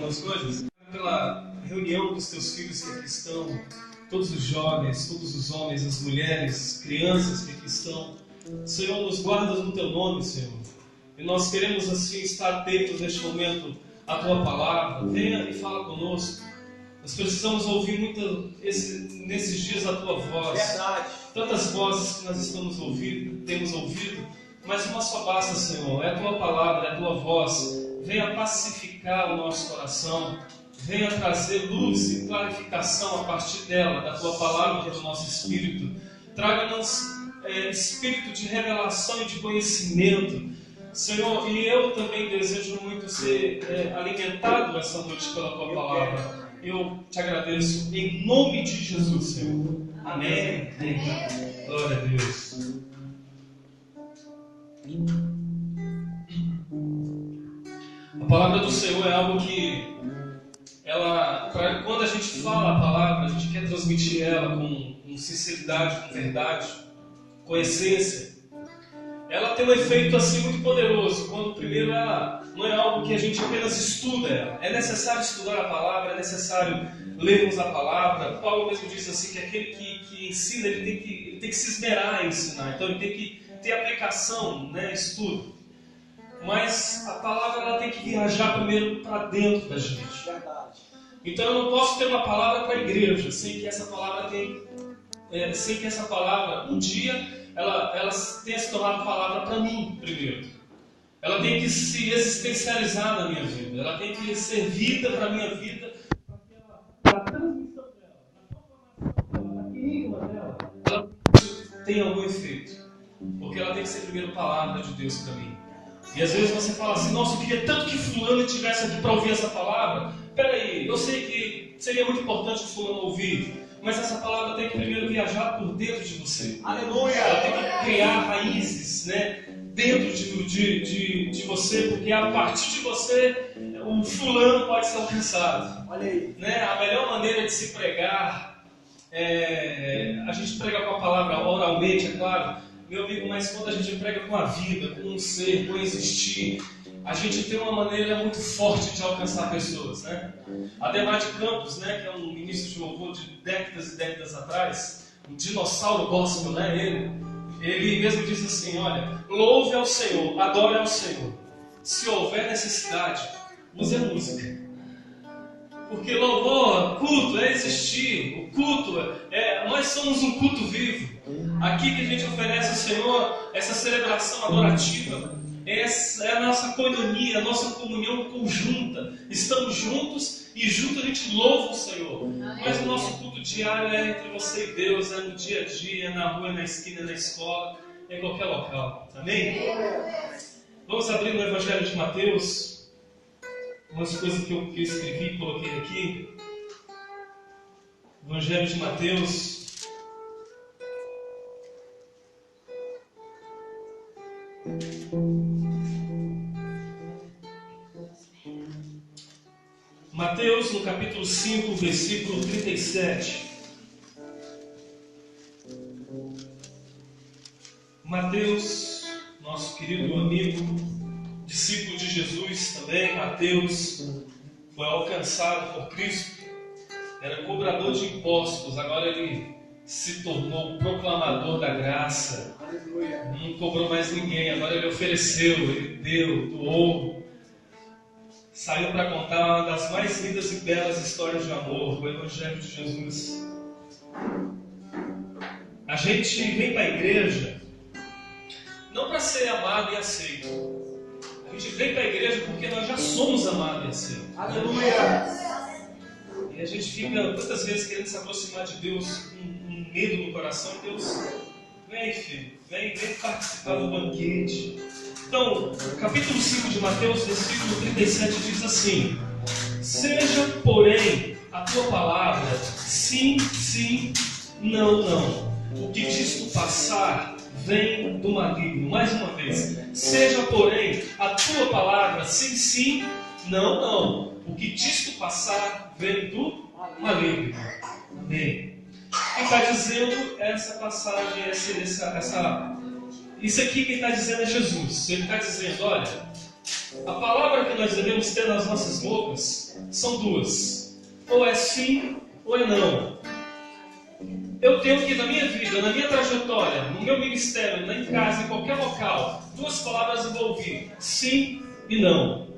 algumas coisas. Pela reunião dos teus filhos que aqui estão, todos os jovens, todos os homens, as mulheres, as crianças que aqui estão. Senhor, nos guarda no teu nome, Senhor. E nós queremos assim estar atentos neste momento à tua palavra. Venha e fala conosco. Nós precisamos ouvir muito nesses dias a tua voz. Verdade. Tantas vozes que nós temos ouvido, mas uma só basta, Senhor. É a tua palavra, é a tua voz. Venha pacificar o nosso coração. Venha trazer luz e clarificação a partir dela, da tua palavra para o nosso espírito. Traga-nos espírito de revelação e de conhecimento, Senhor. E eu também desejo muito ser alimentado essa noite pela tua palavra. Eu te agradeço em nome de Jesus, Senhor. Amém. Glória a Deus. A palavra do Senhor é algo que quando a gente fala a palavra, a gente quer transmitir ela com sinceridade, com verdade, com essência. Ela tem um efeito assim muito poderoso. Quando primeiro ela não é algo que a gente apenas estuda ela. É necessário estudar a palavra, é necessário lermos a palavra. Paulo mesmo diz assim que aquele que ensina, ele tem que se esmerar em ensinar. Então ele tem que ter aplicação, estudo. Mas a palavra ela tem que viajar primeiro para dentro da gente. Verdade. Então eu não posso ter uma palavra para a igreja sem que essa palavra um dia ela tenha se tornado palavra para mim primeiro. Ela tem que se existencializar na minha vida. Ela tem que ser vida para a minha vida, para a transmissão dela, na querigma dela, ela tem algum efeito. Porque ela tem que ser primeiro palavra de Deus para mim. E às vezes você fala assim: nossa, eu queria tanto que fulano estivesse aqui para ouvir essa palavra. Peraí, eu sei que seria muito importante o fulano ouvir, mas essa palavra tem que primeiro viajar por dentro de você. Aleluia! Ela tem que criar raízes, dentro de você, porque a partir de você o fulano pode ser alcançado. Olha aí. A melhor maneira de se pregar, a gente prega com a palavra oralmente, é claro, meu amigo, mas quando a gente prega com a vida, com um ser, com existir, a gente tem uma maneira muito forte de alcançar pessoas, Ademar de Campos, que é um ministro de louvor de décadas e décadas atrás, um dinossauro gospel, ele mesmo diz assim: olha, louve ao Senhor, adore ao Senhor. Se houver necessidade, use a música. Porque louvor, culto é existir. O culto nós somos um culto vivo. Aqui que a gente oferece ao Senhor essa celebração adorativa. Essa é a nossa coinonia, a nossa comunhão conjunta. Estamos juntos e juntos a gente louva o Senhor. Mas o nosso culto diário é entre você e Deus, é no dia a dia, na rua, na esquina, na escola, em qualquer local. Amém? Vamos abrir no Evangelho de Mateus. Umas coisas que eu escrevi e coloquei aqui. Evangelho de Mateus. Mateus, no capítulo 5, versículo 37. Mateus, nosso querido amigo, discípulo de Jesus também, Mateus, foi alcançado por Cristo, era cobrador de impostos, agora ele se tornou proclamador da graça. Aleluia. Não cobrou mais ninguém, agora ele ofereceu, ele deu, doou. Saiu para contar uma das mais lindas e belas histórias de amor, o Evangelho de Jesus. A gente vem para a igreja não para ser amado e aceito. A gente vem para a igreja porque nós já somos amados e aceitos. Aleluia! E a gente fica tantas vezes querendo se aproximar de Deus com um medo no coração. Deus, vem filho, vem participar do banquete. Então, capítulo 5 de Mateus, versículo 37 diz assim: seja, porém, a tua palavra sim, sim, não, não. O que disto passar vem do maligno. Mais uma vez, seja, porém, a tua palavra sim, sim, não, não. O que disto passar vem do maligno. Amém. Quem está dizendo essa passagem, isso aqui quem está dizendo é Jesus. Ele está dizendo: olha, A palavra que nós devemos ter nas nossas bocas são duas. Ou é sim, ou é não. Eu tenho que, na minha vida, na minha trajetória, no meu ministério, em casa, em qualquer local, duas palavras eu vou ouvir: sim e não.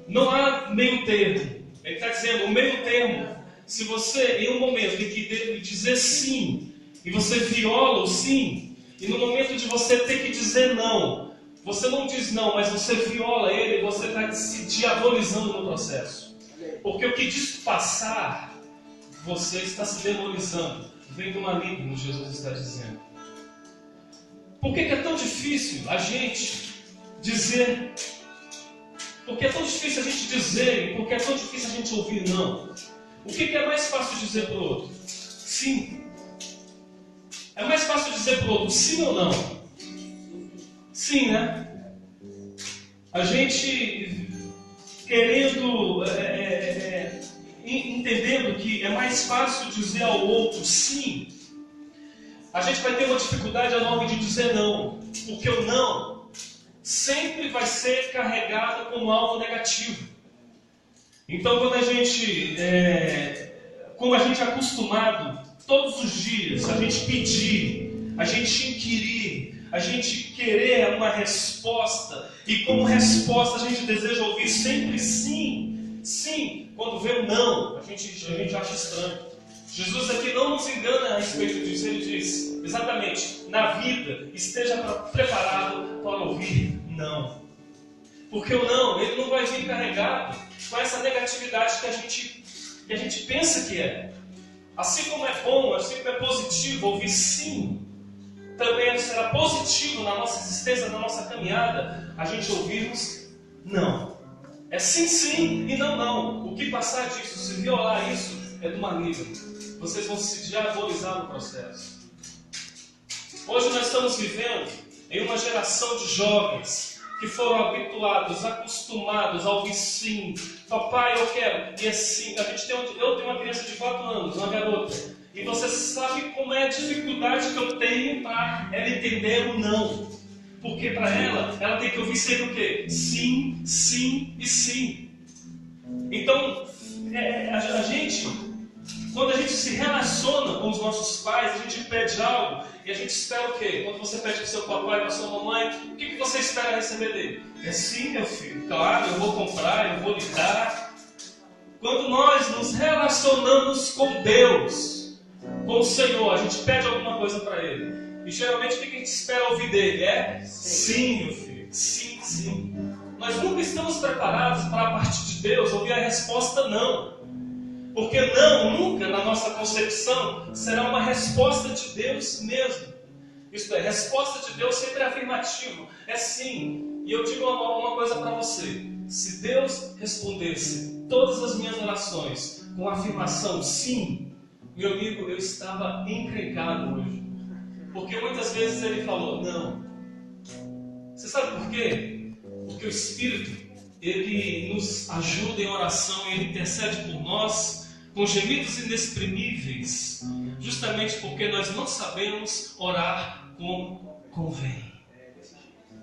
Não há meio termo. Ele está dizendo, o meio termo, se você, em um momento em que deve dizer sim, e você viola o sim, e no momento de você ter que dizer não, você não diz não, mas você viola ele, você está se diabolizando no processo. Porque o que diz passar, você está se demonizando. Vem do maligno, Jesus está dizendo. Por que é tão difícil a gente dizer? Porque é tão difícil a gente dizer, porque é tão difícil a gente ouvir não. O que é mais fácil dizer para o outro? Sim. É mais fácil dizer para o outro sim ou não? Sim, né? A gente querendo, entendendo que é mais fácil dizer ao outro sim, a gente vai ter uma dificuldade enorme de dizer não. Porque o não sempre vai ser carregado como algo negativo. Então, quando a gente, como a gente é acostumado, todos os dias, a gente pedir, a gente inquirir, a gente querer uma resposta, e como resposta a gente deseja ouvir sempre sim, sim, quando vê o não, a gente acha estranho. Jesus aqui não nos engana a respeito disso, ele diz, exatamente, na vida, esteja preparado para ouvir não. Porque o não, ele não vai vir carregado com essa negatividade que a gente pensa que é. Assim como é bom, assim como é positivo ouvir sim, também será positivo na nossa existência, na nossa caminhada, a gente ouvirmos não. É sim, sim e não, não. O que passar disso, se violar isso, é do maligno. Vocês vão se diabolizar no processo. Hoje nós estamos vivendo em uma geração de jovens que foram habituados, acostumados a ouvir sim. Papai, eu quero. E assim, eu tenho uma criança de 4 anos, uma garota. E você sabe como é a dificuldade que eu tenho para ela entender o não. Porque para ela tem que ouvir sempre o quê? Sim, sim e sim. Então, a gente, quando a gente se relaciona com os nossos pais, a gente pede algo e a gente espera o quê? Quando você pede para o seu papai, para a sua mamãe, o que você espera receber dele? É sim, meu filho, claro, eu vou comprar, eu vou lhe dar. Quando nós nos relacionamos com Deus, com o Senhor, a gente pede alguma coisa para Ele. E geralmente o que a gente espera ouvir dele? É sim, meu filho, sim, sim. Nós nunca estamos preparados para, a partir de Deus, ouvir a resposta não. Porque não, nunca na nossa concepção, será uma resposta de Deus mesmo. Isto é, resposta de Deus sempre é afirmativo, é sim. E eu digo uma coisa para você: se Deus respondesse todas as minhas orações com a afirmação sim, meu amigo, eu estava encrencado hoje. Porque muitas vezes Ele falou não. Você sabe por quê? Porque o Espírito, Ele nos ajuda em oração, Ele intercede por nós com gemidos inexprimíveis, justamente porque nós não sabemos orar como convém.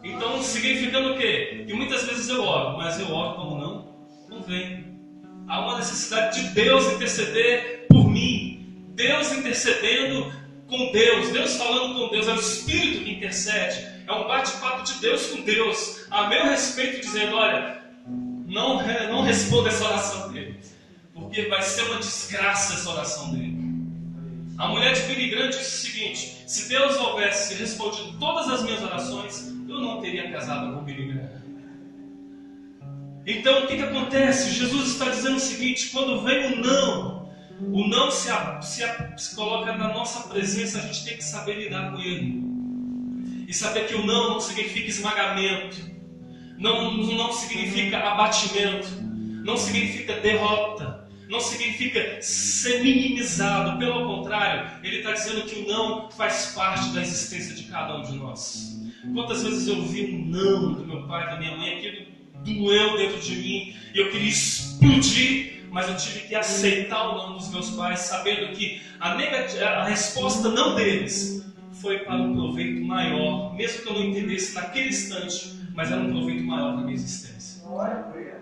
Então, significando o quê? Que muitas vezes eu oro, mas eu oro como não convém. Há uma necessidade de Deus interceder por mim, Deus intercedendo com Deus, Deus falando com Deus, é o Espírito que intercede, é um bate-papo de Deus com Deus, a meu respeito, dizendo: olha, não responda essa oração dele, porque vai ser uma desgraça essa oração dele. A mulher de Billy Graham disse o seguinte: se Deus houvesse respondido todas as minhas orações, eu não teria casado com Billy Graham. Então o que acontece? Jesus está dizendo o seguinte: quando vem o não se coloca na nossa presença, a gente tem que saber lidar com ele. E saber que o não significa esmagamento, não significa abatimento, não significa derrota, não significa ser minimizado. Pelo contrário, ele está dizendo que o não faz parte da existência de cada um de nós. Quantas vezes eu vi um não do meu pai, da minha mãe, aquilo doeu dentro de mim, e eu queria explodir, mas eu tive que aceitar o não dos meus pais, sabendo que a resposta não deles foi para um proveito maior, mesmo que eu não entendesse naquele instante mas era um proveito maior para a minha existência.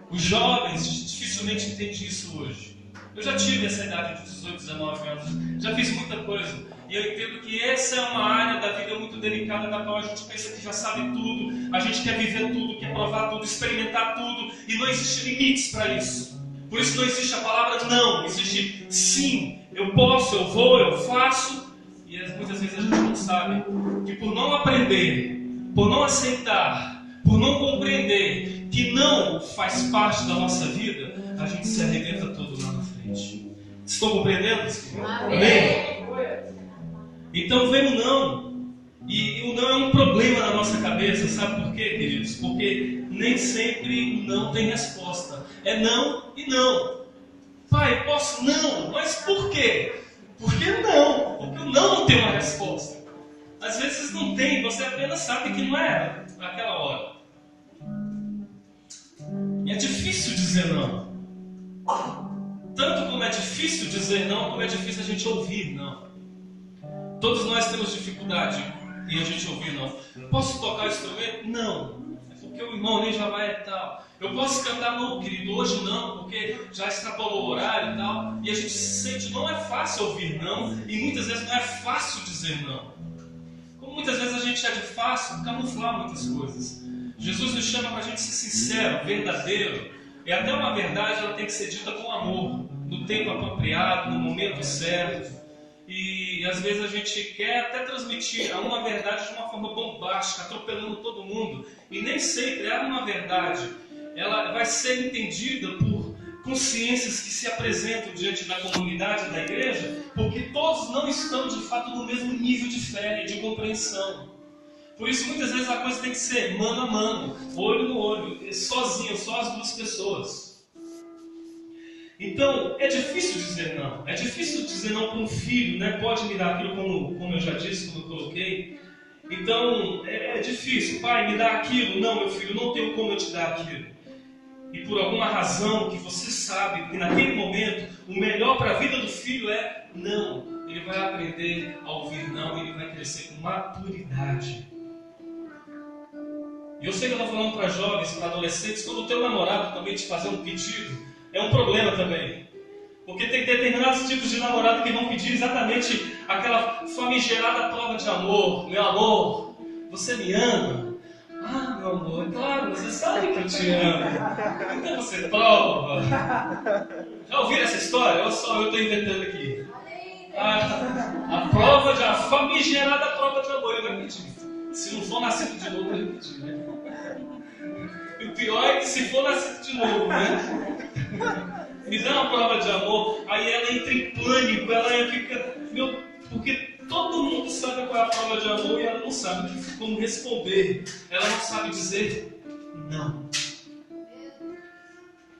Os jovens dificilmente entendem isso hoje. Eu já tive essa idade de 18, 19 anos, já fiz muita coisa. E eu entendo que essa é uma área da vida muito delicada, da qual a gente pensa que já sabe tudo, a gente quer viver tudo, quer provar tudo, experimentar tudo, e não existe limites para isso. Por isso não existe a palavra não, existe sim, eu posso, eu vou, eu faço. E muitas vezes a gente não sabe que por não aprender, por não aceitar, por não compreender que não faz parte da nossa vida, a gente se arrebenta todo lá na frente. Estão compreendendo? Amém? Então vem o não. E o não é um problema na nossa cabeça, sabe por quê, queridos? Porque nem sempre o não tem resposta. É não e não. Pai, posso? Não. Mas por quê? Por que não? Porque o não tem uma resposta. Às vezes não tem, você apenas sabe que não é naquela hora. E é difícil dizer não. Tanto como é difícil dizer não, como é difícil a gente ouvir não. Todos nós temos dificuldade em a gente ouvir não. Posso tocar o instrumento? Não. É porque o irmão nem já vai e tal. Eu posso cantar? Não, querido, hoje não, porque já extrapolou o horário e tal. E a gente se sente, não é fácil ouvir não, e muitas vezes não é fácil dizer não. Como muitas vezes a gente é de fácil camuflar muitas coisas. Jesus nos chama para a gente ser sincero, verdadeiro. E até uma verdade ela tem que ser dita com amor, no tempo apropriado, no momento certo. E às vezes a gente quer até transmitir uma verdade de uma forma bombástica, atropelando todo mundo. E nem sempre uma verdade ela vai ser entendida por consciências que se apresentam diante da comunidade da igreja, porque todos não estão de fato no mesmo nível de fé e de compreensão. Por isso muitas vezes a coisa tem que ser mano a mano, olho no olho, sozinho, só as duas pessoas. Então é difícil dizer não. É difícil dizer não para um filho, né? Pode me dar aquilo como eu já disse, como eu coloquei. Então é difícil. Pai, me dá aquilo. Não, meu filho, não tenho como eu te dar aquilo. E por alguma razão que você sabe que naquele momento o melhor para a vida do filho é não. Ele vai aprender a ouvir não, ele vai crescer com maturidade. E eu sei que eu estou falando para jovens, para adolescentes, quando o teu namorado também te fazer um pedido, é um problema também. Porque tem determinados tipos de namorado que vão pedir exatamente aquela famigerada prova de amor. Meu amor, você me ama? Ah, meu amor, é claro, você sabe que eu te amo. Então você prova. Já ouviram essa história? Ou só eu estou inventando aqui? A prova de a famigerada prova de amor. Ele vai pedir. Se não for nascido de novo, ele vai pedir, né? E o pior é que se for nascido de novo, né? Me dá uma prova de amor, aí ela entra em pânico, ela fica... porque todo mundo sabe qual é a prova de amor e ela não sabe como responder. Ela não sabe dizer não.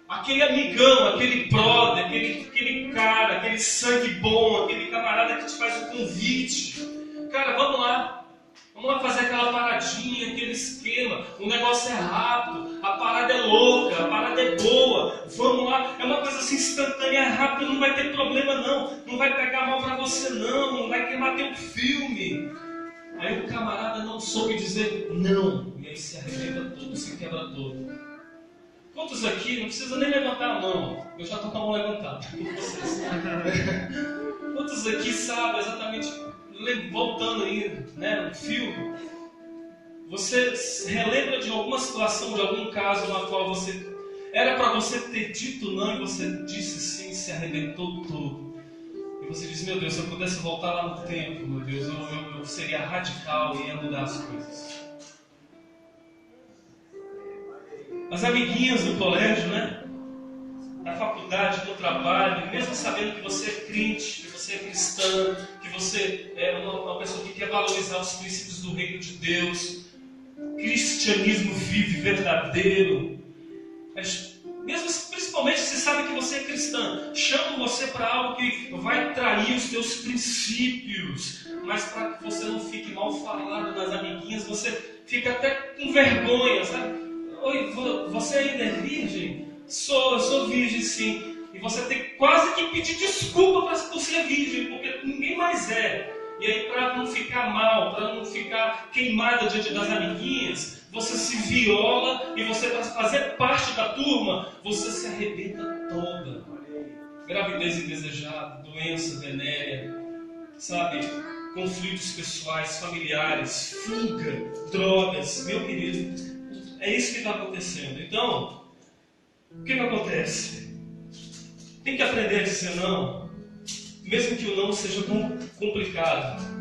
Aquele amigão, aquele brother, aquele cara, aquele sangue bom, aquele camarada que te faz o convite. Cara, vamos lá fazer aquela paradinha, aquele esquema. O negócio é rápido, a parada é louca, a parada é boa. Vamos lá, é uma coisa assim instantânea, é rápido, não vai ter problema não. Não vai pegar mal pra você não vai queimar teu filme. Aí o camarada não soube dizer não. E aí se arrebenta todo, se quebra todo. Quantos aqui, não precisa nem levantar a mão. Eu já estou com a mão levantada. Quantos aqui sabem exatamente... Voltando aí, né, no filme, você relembra de alguma situação, de algum caso na qual você era para você ter dito não e você disse sim e se arrebentou todo. E você diz, meu Deus, se eu pudesse voltar lá no tempo, meu Deus, eu seria radical e ia mudar as coisas. As amiguinhas do colégio, né? Na faculdade, no trabalho, mesmo sabendo que você é crente, que você é cristã, que você é uma pessoa que quer valorizar os princípios do reino de Deus, cristianismo vivo e verdadeiro, mesmo principalmente se sabe que você é cristã, chamam você para algo que vai trair os teus princípios, mas para que você não fique mal falado nas amiguinhas, você fica até com vergonha, sabe? Oi, você ainda é virgem? Eu sou virgem, sim. E você tem quase que pedir desculpa por ser virgem, porque ninguém mais é. E aí, para não ficar mal, para não ficar queimada diante das amiguinhas, você se viola e você, para fazer parte da turma, você se arrebenta toda. Gravidez indesejada, doença venérea, sabe? Conflitos pessoais, familiares, fuga, drogas. Meu querido, é isso que está acontecendo. Então, o que acontece? Tem que aprender a dizer não, mesmo que o não seja tão complicado.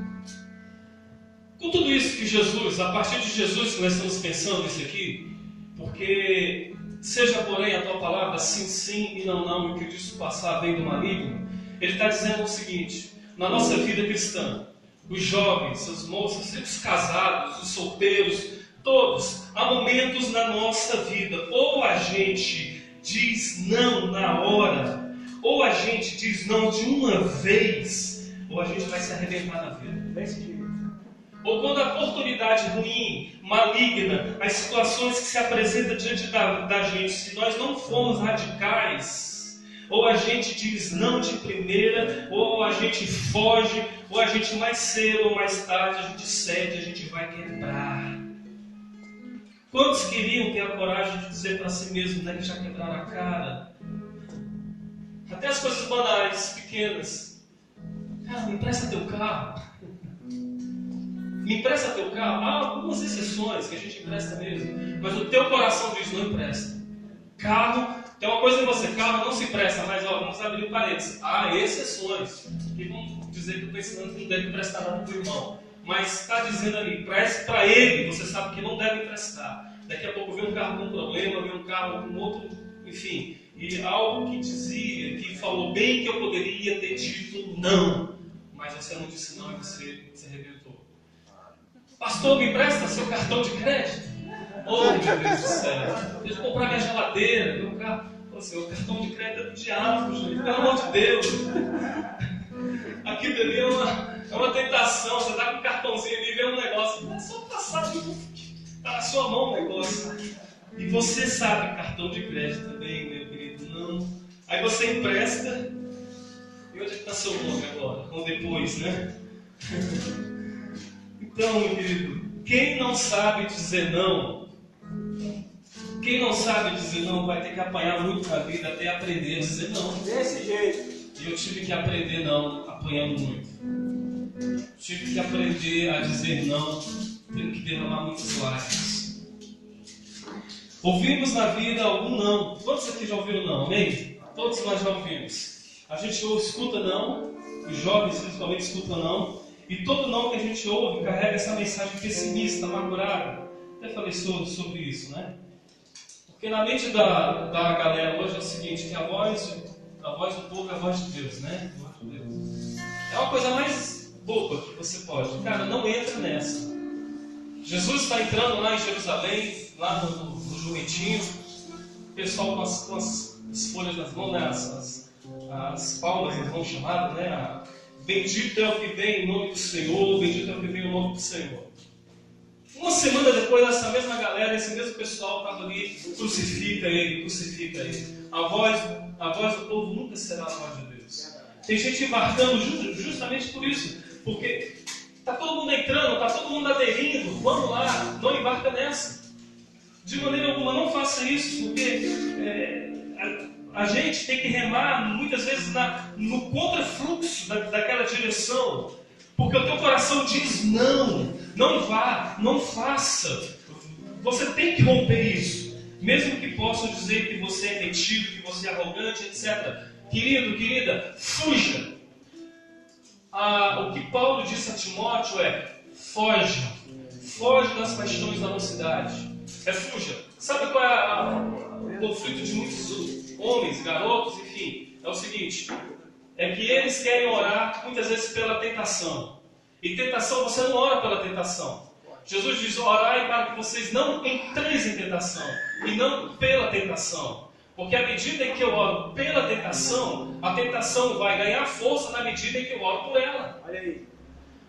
Com tudo isso que Jesus, a partir de Jesus que nós estamos pensando isso aqui, porque seja porém a tua palavra sim, sim e não, não, e o que disso passar vem do maligno, ele está dizendo o seguinte: na nossa vida cristã, os jovens, as moças, os casados, os solteiros, todos, há momentos na nossa vida, ou a gente diz não na hora, ou a gente diz não de uma vez, ou a gente vai se arrebentar na vida. Ou quando a oportunidade ruim, maligna, as situações que se apresentam diante da gente, se nós não formos radicais, ou a gente diz não de primeira, ou a gente foge, ou a gente mais cedo ou mais tarde, a gente cede, a gente vai quebrar. Quantos queriam ter a coragem de dizer para si mesmo, né, que já quebraram a cara? Até as coisas banais, pequenas. Cara, me empresta teu carro. Me empresta teu carro. Há algumas exceções que a gente empresta mesmo, mas o teu coração diz não empresta. Carro, tem uma coisa em você, carro não se empresta, mas ó, vamos abrir parênteses. Há exceções que vão dizer que o pensamento não deve emprestar nada para o irmão, mas está dizendo ali, empreste para ele, você sabe que não deve emprestar. Daqui a pouco vem um carro com problema, vem um carro com outro, enfim, e algo que dizia, que falou bem que eu poderia ter dito não, mas você não disse não e você se arrebentou. Pastor, me empresta seu cartão de crédito? Oh, meu Deus do céu. Deixa eu comprar minha geladeira, meu carro. Ô, seu cartão de crédito é do diabo, gente. Pelo amor de Deus. Aquilo ali é uma tentação. Você está com um cartãozinho ali e vê um negócio. É só passar ali. Está na sua mão o negócio. E você sabe, cartão de crédito também, meu querido. Não. Aí você empresta. E onde é que está seu nome agora? Ou depois, né? Então, meu querido, quem não sabe dizer não, vai ter que apanhar muito na vida até aprender a dizer não. Desse jeito. E eu tive que aprender não, apanhando muito. Tive que aprender a dizer não, tendo que derramar muitas lágrimas. Ouvimos na vida algum não. Todos aqui já ouviram não, amém? Todos nós já ouvimos. A gente escuta não, os jovens principalmente escutam não. E todo não que a gente ouve carrega essa mensagem pessimista, amargurada. Até falei sobre isso, né? Porque na mente da galera hoje é o seguinte, que a voz do povo é a voz de Deus, né? É uma coisa mais boba que você pode. Cara, não entra nessa. Jesus está entrando lá em Jerusalém, lá no jumentinho, o pessoal com as folhas nas mãos, né? As palmas nas mãos chamadas, né? Bendito é o que vem em nome do Senhor, bendito é o que vem em nome do Senhor. Uma semana depois, essa mesma galera, esse mesmo pessoal estava ali, crucifica ele. A voz do povo nunca será a voz de Deus. Tem gente embarcando justamente por isso, porque está todo mundo entrando, está todo mundo aderindo, vamos lá, não embarca nessa. De maneira alguma, não faça isso, porque a gente tem que remar muitas vezes no contrafluxo daquela direção, porque o teu coração diz não vá, não faça. Você tem que romper isso, mesmo que possam dizer que você é metido, que você é arrogante, etc. Querido, querida, fuja. O que Paulo disse a Timóteo é: foge das paixões da mocidade. Fuja. Sabe qual é o conflito de muitos homens, garotos, enfim? É o seguinte: é que eles querem orar muitas vezes pela tentação. E tentação, você não ora pela tentação. Jesus diz: orai para que vocês não entreis em tentação, e não pela tentação. Porque à medida em que eu oro pela tentação, a tentação vai ganhar força na medida em que eu oro por ela. Olha aí.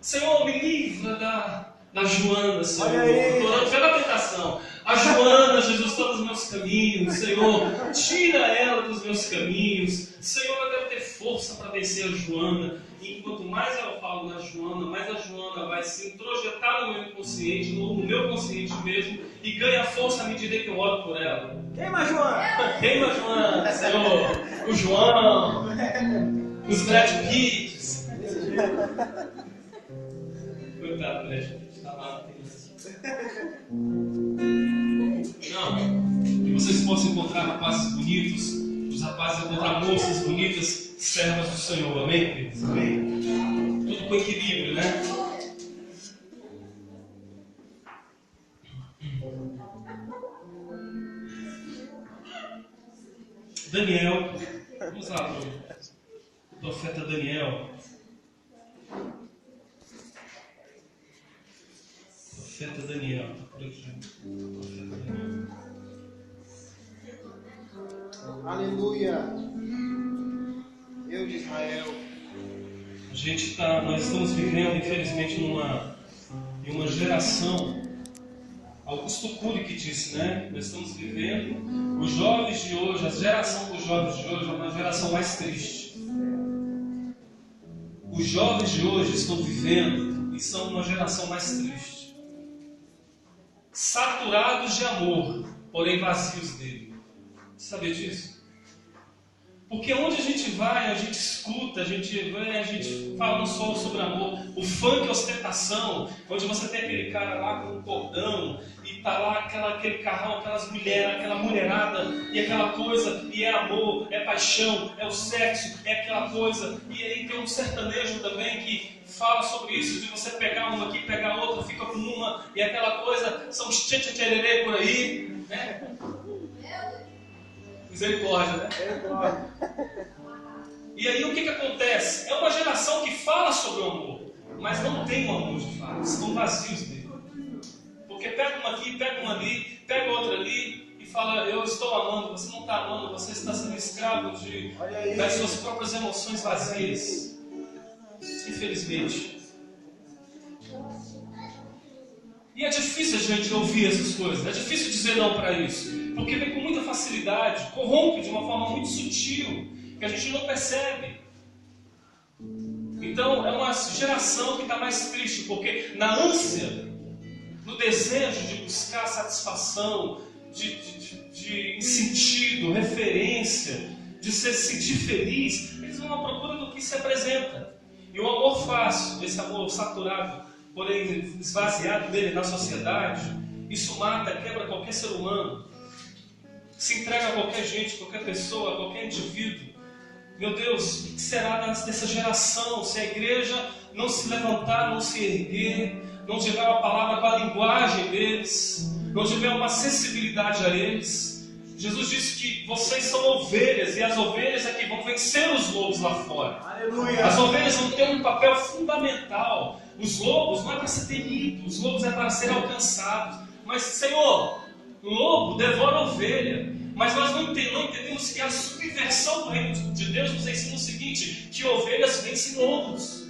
Senhor, me livra da Joana, Senhor. Estou orando pela tentação. A Joana, Jesus, está nos meus caminhos. Senhor, tira ela dos meus caminhos. Senhor, eu quero ter força para vencer a Joana. E quanto mais eu falo na Joana, mais a Joana vai se introjetar no meu inconsciente, no meu consciente mesmo, e ganha força à medida que eu oro por ela. Queima, Joana! Queima, Joana, Senhor! O João! Os Brad Pitts! Coitado, Brad Pitt, tá lá. Não, que vocês possam encontrar rapazes bonitos, os rapazes encontrar moças bonitas, servas do Senhor, amém, queridos? Amém? Tudo com equilíbrio, né? Daniel, vamos lá para o profeta Daniel. Profeta Daniel, está por aqui. Profeta Daniel. Aleluia! Deus de Israel. Nós estamos vivendo, infelizmente, em uma geração. Augusto Cury que disse, né? Nós estamos vivendo, os jovens de hoje, a geração dos jovens de hoje é uma geração mais triste. Os jovens de hoje estão vivendo e são uma geração mais triste. Saturados de amor, porém vazios dele. Você sabia disso? Porque onde a gente vai, a gente escuta, a gente fala não só sobre amor. O funk é ostentação, onde você tem aquele cara lá com um cordão, e tá lá aquele carrão, aquelas mulheres, aquela mulherada, e aquela coisa, e é amor, é paixão, é o sexo, é aquela coisa. E aí tem um sertanejo também que fala sobre isso, de você pegar uma aqui, pegar outra, fica com uma, e aquela coisa, são os tchê-tchê-tchê-lê por aí, né? Misericórdia, né? E aí o que acontece? É uma geração que fala sobre o amor, mas não tem o amor de fato, estão vazios dele. Porque pega uma aqui, pega uma ali, pega outra ali e fala, eu estou amando. Você não está amando, você está sendo escravo das suas próprias emoções vazias. Infelizmente. E é difícil a gente ouvir essas coisas, é difícil dizer não para isso, porque vem com muita facilidade, corrompe de uma forma muito sutil, que a gente não percebe. Então é uma geração que está mais triste, porque na ânsia, no desejo de buscar satisfação, de sentido, referência, de se sentir feliz, eles vão à procura do que se apresenta. E o amor fácil, esse amor saturado, porém esvaziado dele na sociedade, isso mata, quebra qualquer ser humano, se entrega a qualquer gente, qualquer pessoa, a qualquer indivíduo. Meu Deus, o que será dessa geração se a igreja não se levantar, não se erguer, não tiver uma palavra com a linguagem deles, não tiver uma sensibilidade a eles? Jesus disse que vocês são ovelhas, e as ovelhas é que vão vencer os lobos lá fora. Aleluia. As ovelhas vão ter um papel fundamental. Os lobos não é para ser temido, os lobos é para ser alcançados. Mas, Senhor, lobo devora ovelha. Mas nós não entendemos que a subversão do reino de Deus nos ensina o seguinte, que ovelhas vencem lobos.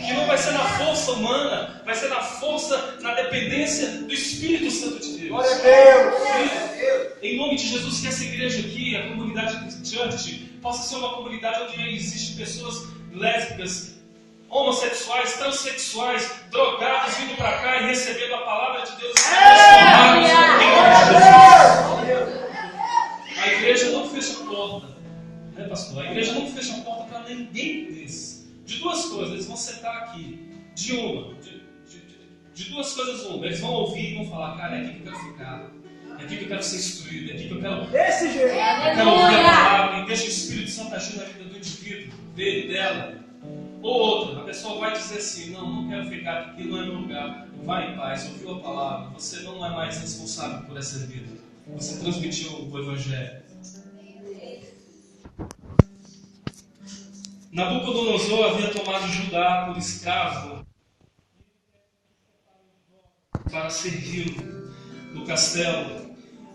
Que não vai ser na força humana, vai ser na força, na dependência do Espírito Santo de Deus. Glória a Deus. Em nome de Jesus, que essa igreja aqui, a comunidade Church, possa ser uma comunidade onde existem pessoas lésbicas, homossexuais, transexuais, drogados, vindo para cá e recebendo a palavra de Deus. Em nome de Jesus. A igreja não fecha a porta, né, pastor? A igreja não fecha a porta para ninguém desse. De duas coisas, eles vão sentar aqui. De duas coisas, uma. Eles vão ouvir e vão falar, cara, é aqui que eu quero ficar. É aqui que eu quero ser instruído. É aqui que eu quero, Desse jeito. eu quero ouvir a palavra. E deixa o Espírito Santo agir na vida do indivíduo, dele, dela. Ou outra, a pessoa vai dizer assim, não quero ficar aqui, não é meu lugar. Vai em paz, ouviu a palavra. Você não é mais responsável por essa vida. Você transmitiu o Evangelho. Nabucodonosor havia tomado Judá por escravo para servi-lo no castelo.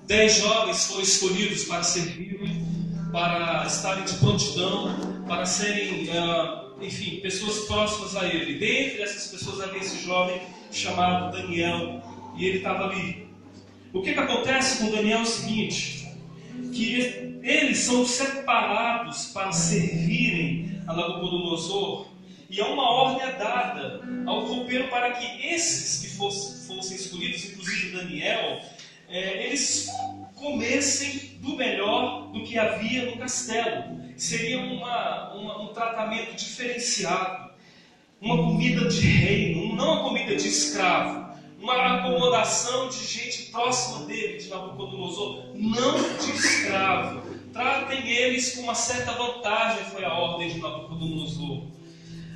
10 jovens foram escolhidos para servi-lo, para estarem de prontidão, para serem, enfim, pessoas próximas a ele. Dentre essas pessoas havia esse jovem chamado Daniel, e ele estava ali. O que acontece com Daniel é o seguinte, que eles são separados para servirem a Nabucodonosor, E uma ordem é dada ao copeiro para que esses que fossem escolhidos, inclusive Daniel, eles comessem do melhor do que havia no castelo. Seria um tratamento diferenciado, uma comida de reino, não uma comida de escravo, uma acomodação de gente próxima dele, de Nabucodonosor, não de escravo. Tratem eles com uma certa vantagem, foi a ordem de Nabucodonosor.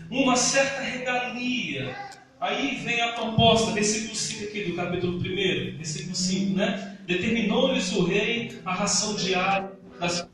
Uma certa regalia. Aí vem a proposta, versículo 5 aqui do capítulo 1, versículo 5, né? Determinou-lhes o rei a ração diária das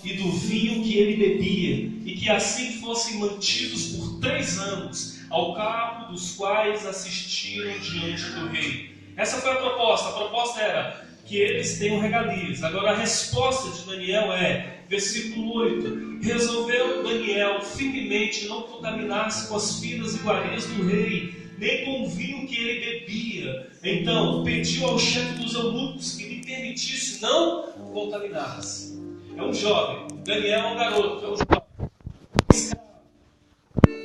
e do vinho que ele bebia, e que assim fossem mantidos por 3 anos, ao cabo dos quais assistiram diante do rei. Essa foi a proposta. A proposta era que eles tenham regalias. Agora a resposta de Daniel é, versículo 8: resolveu Daniel firmemente não contaminar-se com as finas iguarias do rei, nem com o vinho que ele bebia. Então pediu ao chefe dos eunucos que lhe permitisse não contaminar-se. É um jovem, Daniel é um garoto, é um jovem.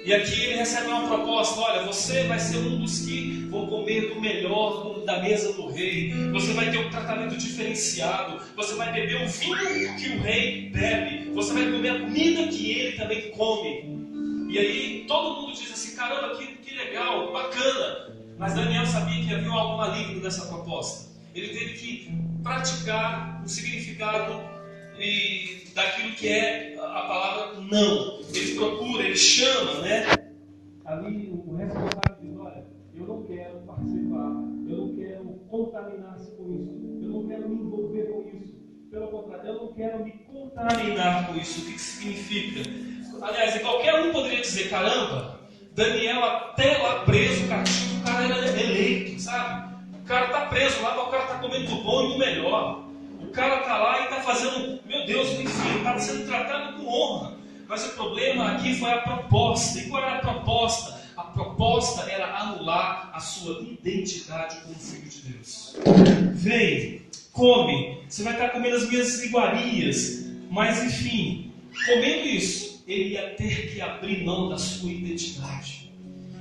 E aqui ele recebe uma proposta: olha, você vai ser um dos que vão comer do melhor da mesa do rei, você vai ter um tratamento diferenciado, você vai beber o vinho que o rei bebe, você vai comer a comida que ele também come. E aí todo mundo diz assim: caramba, que legal, bacana. Mas Daniel sabia que havia algo maligno nessa proposta. Ele teve que praticar o significado e daquilo que é a palavra não. Ele procura, ele chama, né? Ali o responsável diz: olha, eu não quero participar, eu não quero contaminar-se com isso, eu não quero me envolver com isso, pelo contrário, eu não quero me contaminar com isso. O que significa? Aliás, qualquer um poderia dizer: caramba, Daniel até lá preso, cativo, o cara era eleito, sabe? O cara está preso lá, mas o cara está comendo do bom e do melhor. O cara está lá e está fazendo, meu Deus, enfim, está sendo tratado com honra. Mas o problema aqui foi a proposta. E qual era a proposta? A proposta era anular a sua identidade como filho de Deus. Vem, come, você vai estar comendo as minhas iguarias. Mas enfim, comendo isso, ele ia ter que abrir mão da sua identidade.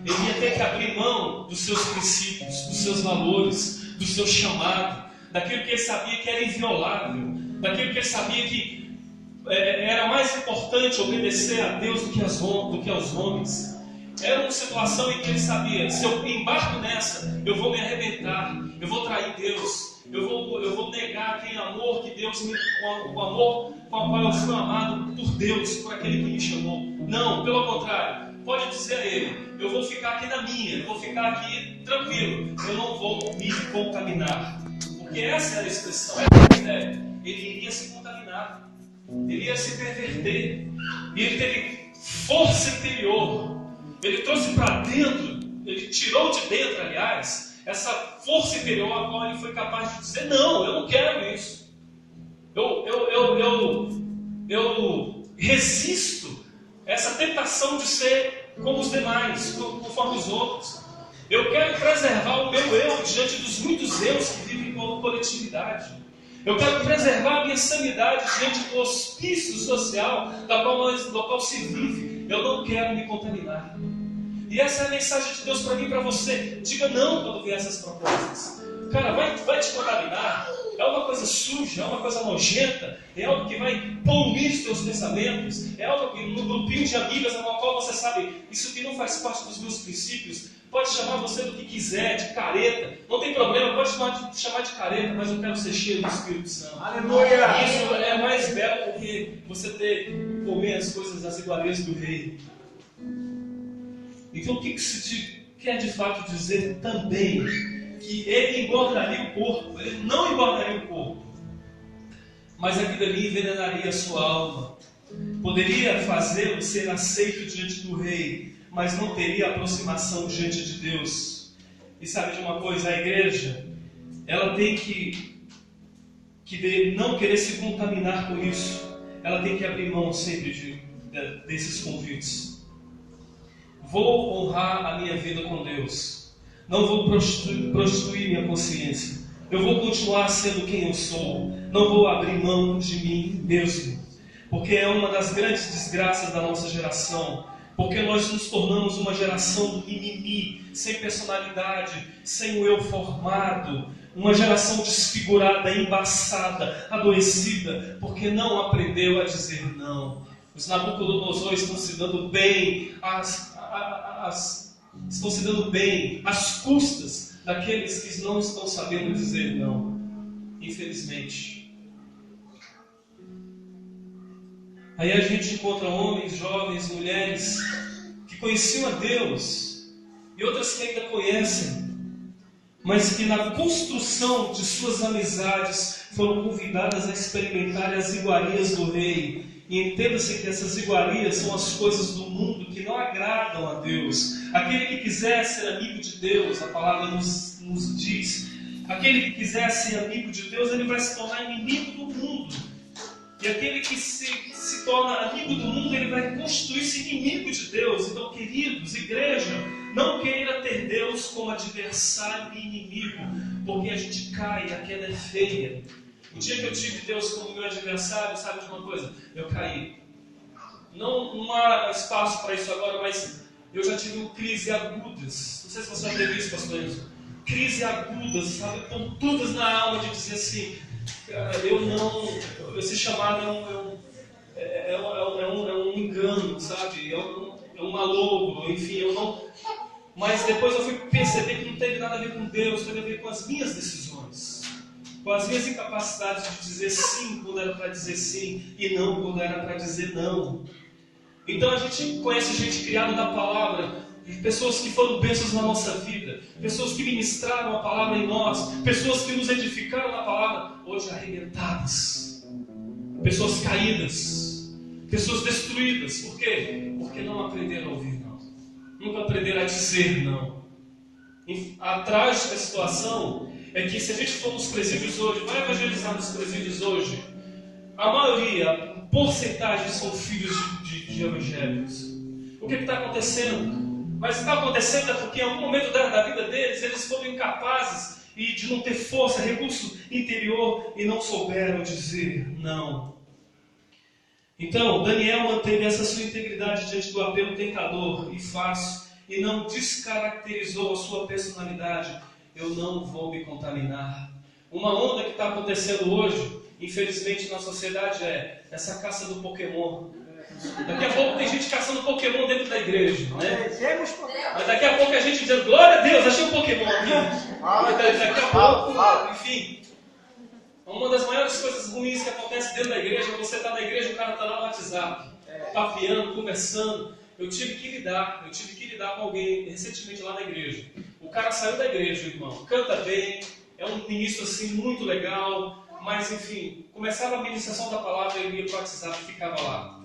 Ele ia ter que abrir mão dos seus princípios, dos seus valores, do seu chamado, daquilo que ele sabia que era inviolável, daquilo que ele sabia que era mais importante obedecer a Deus do que aos homens. Era uma situação em que ele sabia: se eu embarco nessa, eu vou me arrebentar, eu vou trair Deus, eu vou negar aquele amor que Deus me, o amor com o qual eu fui amado por Deus, por aquele que me chamou. Não, pelo contrário, pode dizer a ele: eu vou ficar aqui na minha, eu vou ficar aqui tranquilo, eu não vou me contaminar. Porque essa era a expressão, ele iria se contaminar, ele ia se perverter, e ele teve força interior, ele trouxe para dentro, ele tirou de dentro, aliás, essa força interior a qual ele foi capaz de dizer: não, eu não quero isso, eu resisto essa tentação de ser como os demais, conforme os outros. Eu quero preservar o meu eu diante dos muitos eus que vivem como coletividade. Eu quero preservar a minha sanidade diante do hospício social da qual se vive. Eu não quero me contaminar. E essa é a mensagem de Deus para mim e para você. Diga não quando vier essas propostas. Cara, vai te contaminar. É uma coisa suja, é uma coisa nojenta, é algo que vai poluir os teus pensamentos, é algo que no grupinho de amigas no qual você sabe, isso que não faz parte dos meus princípios. Pode chamar você do que quiser, de careta, não tem problema, pode chamar de careta, mas eu quero ser cheio do Espírito Santo. Aleluia! Isso é mais belo do que você comer as coisas das iguarias do rei. Então o que se quer de fato dizer também? Que ele engordaria o corpo, ele não engordaria o corpo, mas aquilo ali envenenaria a sua alma. Poderia fazê-lo ser aceito diante do rei, mas não teria aproximação diante de Deus. E sabe de uma coisa? A igreja, ela tem que não querer se contaminar com isso. Ela tem que abrir mão sempre desses convites. Vou honrar a minha vida com Deus. Não vou prostituir minha consciência. Eu vou continuar sendo quem eu sou. Não vou abrir mão de mim mesmo. porque é uma das grandes desgraças da nossa geração. Porque nós nos tornamos uma geração do mimimi, sem personalidade, sem o eu formado, uma geração desfigurada, embaçada, adoecida, porque não aprendeu a dizer não. Os Nabucodonosor estão se dando bem, estão se dando bem às custas daqueles que não estão sabendo dizer não, infelizmente. Aí a gente encontra homens, jovens, mulheres que conheciam a Deus e outras que ainda conhecem, mas que na construção de suas amizades foram convidadas a experimentar as iguarias do rei. E entenda-se que essas iguarias são as coisas do mundo que não agradam a Deus. Aquele que quiser ser amigo de Deus, a palavra nos diz, aquele que quiser ser amigo de Deus, ele vai se tornar inimigo do mundo. E aquele que se torna amigo do mundo, ele vai construir-se inimigo de Deus. Então, queridos, igreja, não queira ter Deus como adversário e inimigo, porque a gente cai, a queda é feia. O dia que eu tive Deus como meu adversário, sabe de uma coisa? Eu caí. Não há espaço para isso agora, mas eu já tive crises agudas. Não sei se você já teve isso, pastor Enzo. Crises agudas, sabe? Pontudas na alma de dizer assim, cara, esse chamado é um engano, sabe? É um malogro, enfim, eu não... Mas depois eu fui perceber que não teve nada a ver com Deus, teve a ver com as minhas decisões, com as minhas incapacidades de dizer sim quando era para dizer sim e não quando era para dizer não. Então a gente conhece gente criada na palavra, pessoas que foram bênçãos na nossa vida, pessoas que ministraram a palavra em nós, pessoas que nos edificaram na palavra, hoje arrebentadas, pessoas caídas, pessoas destruídas. Por quê? Porque não aprenderam a ouvir não, nunca aprenderam a dizer não. A trágica situação é que se a gente for nos presídios hoje, vai evangelizar nos presídios hoje, a maioria, a porcentagem são filhos de evangélicos. O que está acontecendo? Mas está acontecendo é porque em algum momento da vida deles, eles foram incapazes e de não ter força, recurso interior e não souberam dizer não. Então, Daniel manteve essa sua integridade diante do apelo tentador e fácil e não descaracterizou a sua personalidade. Eu não vou me contaminar. Uma onda que está acontecendo hoje, infelizmente na sociedade, é essa caça do Pokémon. Daqui a pouco tem gente caçando Pokémon dentro da igreja, né? Mas daqui a pouco a gente dizendo, glória a Deus, achei um Pokémon aqui. Daqui a pouco, enfim. Uma das maiores coisas ruins que acontece dentro da igreja é você estar na igreja e o cara está lá no WhatsApp, papeando, conversando. Eu tive que lidar com alguém recentemente lá na igreja. O cara saiu da igreja, irmão, canta bem, é um ministro assim muito legal, mas enfim, começava a ministração da palavra, ele ia para o WhatsApp e ficava lá,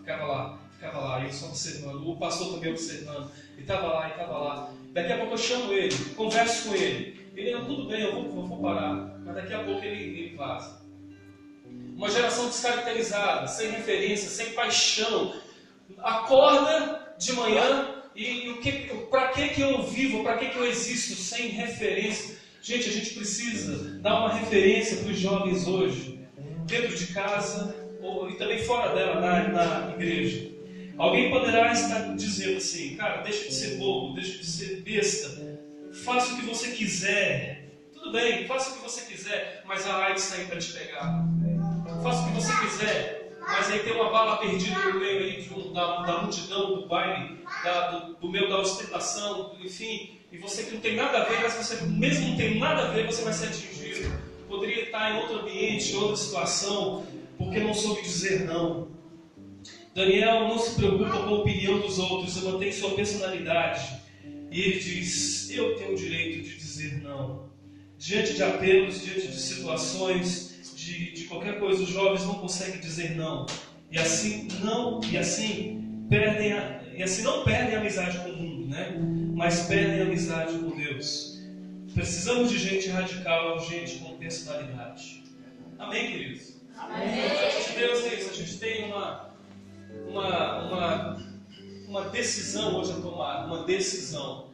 e eu só observando, o pastor também observando, e estava lá. Daqui a pouco eu chamo ele, converso com ele, não, tudo bem, eu vou parar, mas daqui a pouco ele vaza. Uma geração descaracterizada, sem referência, sem paixão, acorda de manhã e para que eu vivo, para que eu existo sem referência? Gente, a gente precisa dar uma referência para os jovens hoje, dentro de casa e também fora dela, na igreja. Alguém poderá estar dizendo assim, cara, deixa de ser bobo, deixa de ser besta, faça o que você quiser. Tudo bem, faça o que você quiser, mas a AIDS está aí para te pegar. Faça o que você quiser, mas aí tem uma bala perdida no meio aí da multidão, do baile, do meio da ostentação, enfim, e você que não tem nada a ver, mas você mesmo não tem nada a ver, você vai ser atingido. Poderia estar em outro ambiente, em outra situação, porque não soube dizer não. Daniel não se preocupa com a opinião dos outros, ele mantém sua personalidade. E ele diz, eu tenho o direito de dizer não. Diante de apelos, diante de situações, de qualquer coisa, os jovens não conseguem dizer não. E assim não perdem a amizade com o mundo, né? Mas perdem a amizade com Deus. Precisamos de gente radical, gente com personalidade. Amém, queridos? Amém. Diante de Deus é isso. A gente tem uma decisão hoje a tomar. Uma decisão.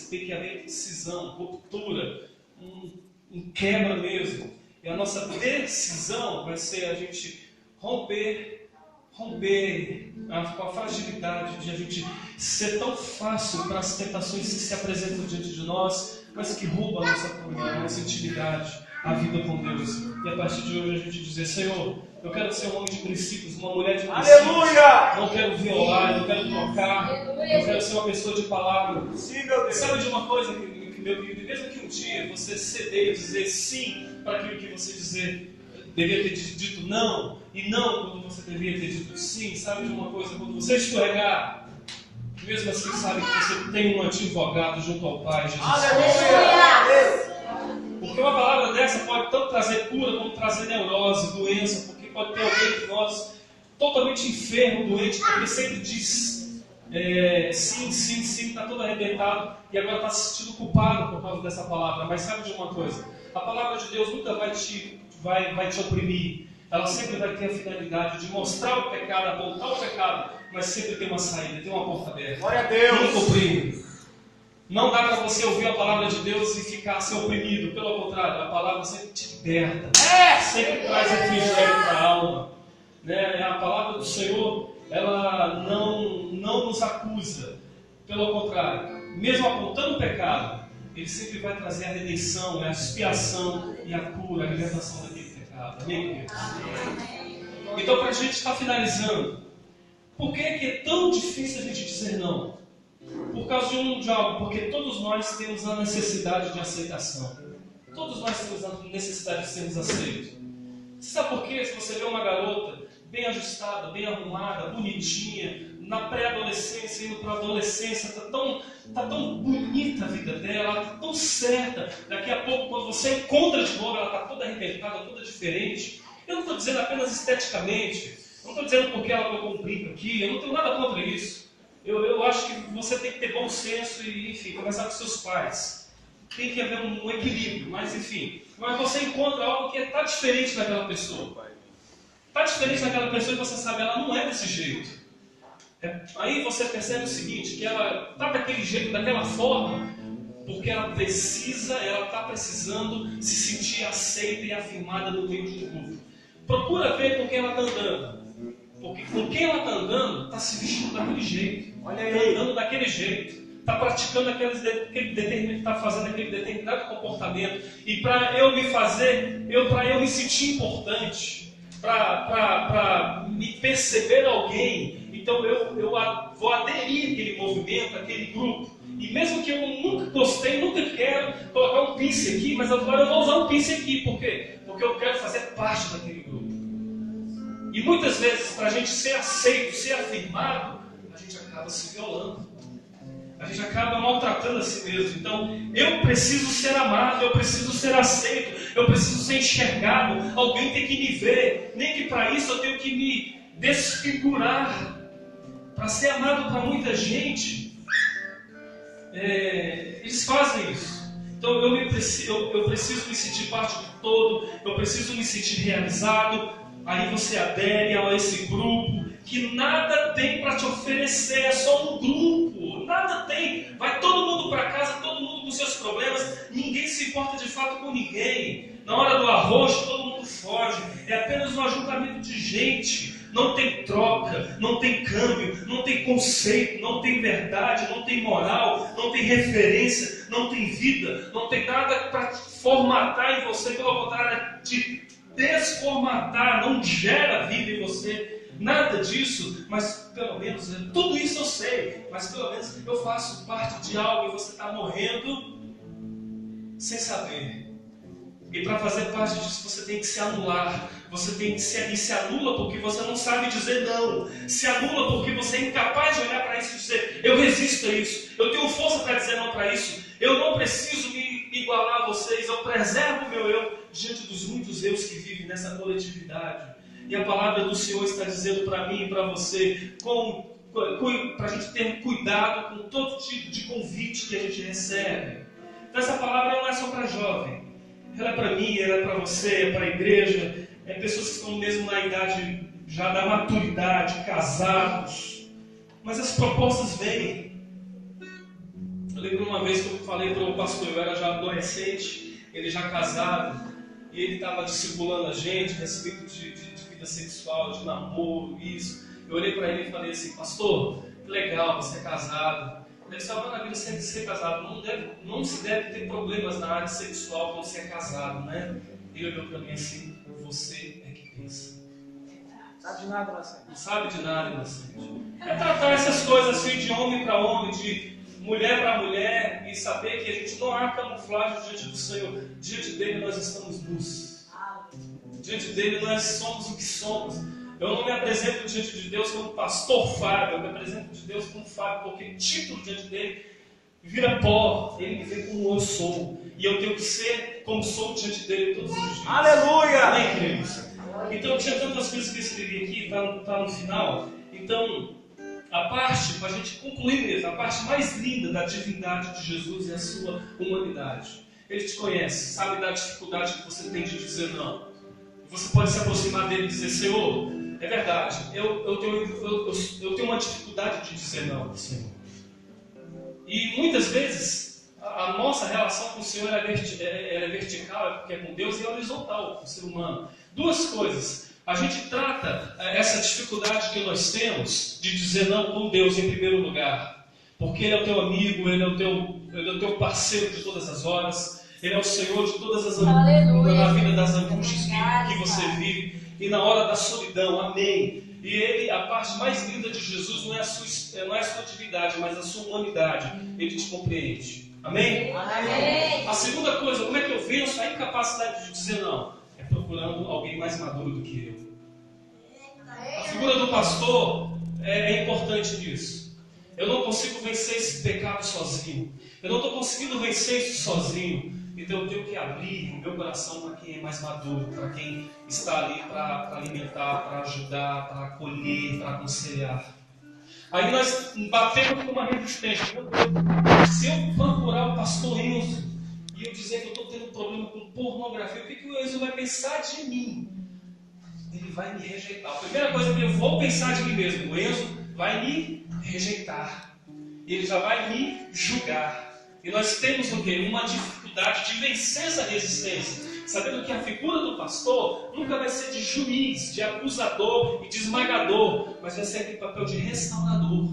Tem que haver decisão, ruptura, um quebra mesmo. E a nossa decisão vai ser a gente romper com a fragilidade de a gente ser tão fácil para as tentações que se apresentam diante de nós, mas que roubam a nossa comunhão, a nossa intimidade, a vida com Deus. E a partir de hoje a gente dizer: Senhor, eu quero ser um homem de princípios, uma mulher de princípios. Aleluia! Não quero violar, não quero tocar, eu quero ser uma pessoa de palavra. Sim, meu Deus. Sabe de uma coisa, meu querido? Mesmo que um dia você ceder e dizer sim para aquilo que você devia ter dito não, e não quando você devia ter dito sim, sabe de uma coisa? Quando você escorregar, mesmo assim sabe que você tem um advogado junto ao Pai, Jesus Cristo. Aleluia! Porque uma palavra dessa pode tanto trazer cura como trazer neurose, doença, porque pode ter alguém de nós totalmente enfermo, doente, porque sempre diz sim, está todo arrebentado e agora está se sentindo culpado por causa dessa palavra. Mas sabe de uma coisa? A palavra de Deus nunca vai te oprimir. Ela sempre vai ter a finalidade de mostrar o pecado, apontar o pecado, mas sempre tem uma saída, tem uma porta aberta. Glória a Deus. Nunca oprime. Não dá para você ouvir a palavra de Deus e ficar ser oprimido. Pelo contrário, a palavra sempre te liberta. Sempre traz refrigério para a alma. Né? A palavra do Senhor, ela não nos acusa. Pelo contrário, mesmo apontando o pecado, Ele sempre vai trazer a redenção, a expiação e a cura, a libertação daquele pecado. Amém, queridos? Então, para a gente estar finalizando, por que é tão difícil a gente dizer não? Por causa de algo, porque todos nós temos a necessidade de aceitação. Todos nós temos a necessidade de sermos aceitos. Você sabe por quê? Se você vê uma garota bem ajustada, bem arrumada, bonitinha, na pré-adolescência, indo para a adolescência, está tão bonita a vida dela, está tão certa. Daqui a pouco, quando você encontra de novo, ela está toda arrebentada, toda diferente. Eu não estou dizendo apenas esteticamente, eu não estou dizendo porque ela colocou um brinco aqui, eu não tenho nada contra isso. Eu acho que você tem que ter bom senso e, enfim, conversar com seus pais. Tem que haver um equilíbrio, mas enfim. Mas você encontra algo que está diferente daquela pessoa. Está diferente daquela pessoa e você sabe, ela não é desse jeito. Aí você percebe o seguinte, que ela está daquele jeito, daquela forma, porque ela está precisando se sentir aceita e afirmada no meio de um grupo. Procura ver com quem ela está andando. Porque com quem ela está andando, está se vestindo daquele jeito. Está andando daquele jeito. Está praticando está fazendo aquele determinado comportamento. E para eu me sentir importante, para me perceber alguém, então eu vou aderir àquele movimento, àquele grupo. E mesmo que eu nunca gostei, nunca quero colocar um pince aqui, mas agora eu vou usar um pince aqui. Por quê? Porque eu quero fazer parte daquele grupo. E muitas vezes, para a gente ser aceito, ser afirmado, a gente acaba se violando. A gente acaba maltratando a si mesmo. Então, eu preciso ser amado, eu preciso ser aceito, eu preciso ser enxergado. Alguém tem que me ver. Nem que para isso eu tenho que me desfigurar. Para ser amado para muita gente, eles fazem isso. Então, eu preciso me sentir parte do todo, eu preciso me sentir realizado. Aí você adere a esse grupo que nada tem para te oferecer, é só um grupo, nada tem. Vai todo mundo para casa, todo mundo com seus problemas, ninguém se importa de fato com ninguém. Na hora do arroz, todo mundo foge, é apenas um ajuntamento de gente. Não tem troca, não tem câmbio, não tem conceito, não tem verdade, não tem moral, não tem referência, não tem vida, não tem nada para formatar em você, pelo contrário, te desformatar, não gera vida em você, nada disso, mas pelo menos, tudo isso eu sei, mas pelo menos eu faço parte de algo e você está morrendo sem saber. E para fazer parte disso você tem que se anular, você tem que se anula porque você não sabe dizer não, se anula porque você é incapaz de olhar para isso e dizer, eu resisto a isso, eu tenho força para dizer não para isso, eu não preciso me igualar a vocês, eu preservo o meu eu diante dos muitos eus que vivem nessa coletividade. E a palavra do Senhor está dizendo para mim e para você, para a gente ter cuidado com todo tipo de convite que a gente recebe. Então essa palavra não é só para jovem, ela é para mim, ela é para você, é para a igreja, é pessoas que estão mesmo na idade já da maturidade, casados. Mas as propostas vêm. Eu lembro uma vez que eu falei para o pastor, eu era já adolescente, ele já casado, e ele estava discipulando a gente a respeito de vida sexual, de namoro, isso. Eu olhei para ele e falei assim: pastor, que legal, você é casado. Ele disse: na vida sempre ser casado, não se deve ter problemas na área sexual quando você é casado, né? Ele olhou para mim assim: você é que pensa. Sabe de nada, inocente. Não sabe de nada, inocente. É tratar essas coisas assim de homem para homem, de mulher para mulher, e saber que a gente não há camuflagem diante do Senhor. Diante dele nós estamos nus. Diante dele nós somos o que somos. Eu não me apresento diante de Deus como pastor Fábio, eu me apresento diante de Deus como Fábio, porque título diante dele vira pó, ele me vê como eu sou. E eu tenho que ser como sou diante dele todos os dias. Aleluia! Amém, queridos? Então, tinha tantas coisas que eu escrevi aqui, está no final. Então, a parte, para a gente concluir mesmo, a parte mais linda da divindade de Jesus é a sua humanidade. Ele te conhece, sabe da dificuldade que você tem de dizer não. Você pode se aproximar dele e dizer: Senhor, é verdade, eu tenho uma dificuldade de dizer não, Senhor. E muitas vezes a nossa relação com o Senhor ela é vertical, porque é com Deus, e é horizontal com o ser humano. Duas coisas. A gente trata essa dificuldade que nós temos de dizer não com Deus em primeiro lugar. Porque Ele é o teu amigo, Ele é o teu parceiro de todas as horas, Ele é o Senhor de todas as angústias, na vida das angústias que você vive e na hora da solidão. Amém. E Ele, a parte mais linda de Jesus não é a sua divindade, mas a sua humanidade. Ele te compreende. Amém? Amém. A segunda coisa, como é que eu venço a incapacidade de dizer não? É procurando alguém mais maduro do que eu. A figura do pastor é importante nisso. Eu não consigo vencer esse pecado sozinho. Eu não estou conseguindo vencer isso sozinho. Então eu tenho que abrir o meu coração para quem é mais maduro, para quem está ali para alimentar, para ajudar, para acolher, para aconselhar. Aí nós batemos com uma resistência. Se eu procurar o pastor Enzo e eu dizer que eu estou tendo problema com pornografia, o que o Enzo vai pensar de mim? Ele vai me rejeitar. A primeira coisa que eu vou pensar de mim mesmo: o Enzo vai me rejeitar. Ele já vai me julgar. E nós temos o quê? Uma dificuldade de vencer essa resistência. Sabendo que a figura do pastor nunca vai ser de juiz, de acusador e de esmagador, mas vai ser aquele papel de restaurador.